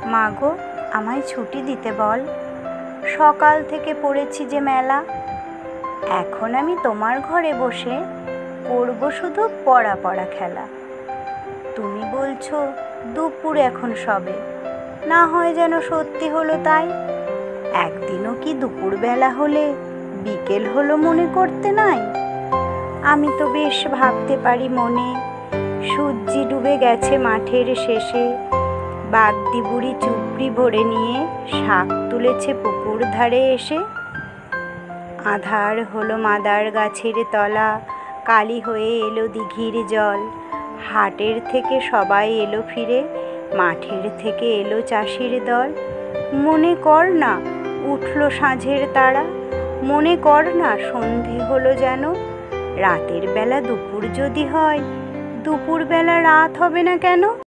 মাগো, আমায় ছুটি দিতে বল, সকাল থেকে পড়েছি যে মেলা। এখন আমি তোমার ঘরে বসে করব শুধু পড়া পড়া খেলা। তুমি বলছো দুপুর এখন সবে, না হয় যেন সত্যি হলো তাই। একদিনও কি দুপুরবেলা হলে বিকেল হলো মনে করতে নাই? আমি তো বেশ ভাবতে পারি মনে, সূর্যি ডুবে গেছে মাঠের শেষে, বাগদি বুড়ি চুপড়ি ভরে নিয়ে শাক তুলেছে পুকুর ধারে এসে। আঁধার হলো মাদার গাছের তলা, কালি হয়ে এলো দিঘির জল। হাটের থেকে সবাই এলো ফিরে, মাঠের থেকে এলো চাষির দল। মনে কর না উঠল সাঁঝের তারা, মনে কর না সন্ধে হলো যেন। রাতের বেলা দুপুর যদি হয়, দুপুরবেলা রাত হবে না কেন?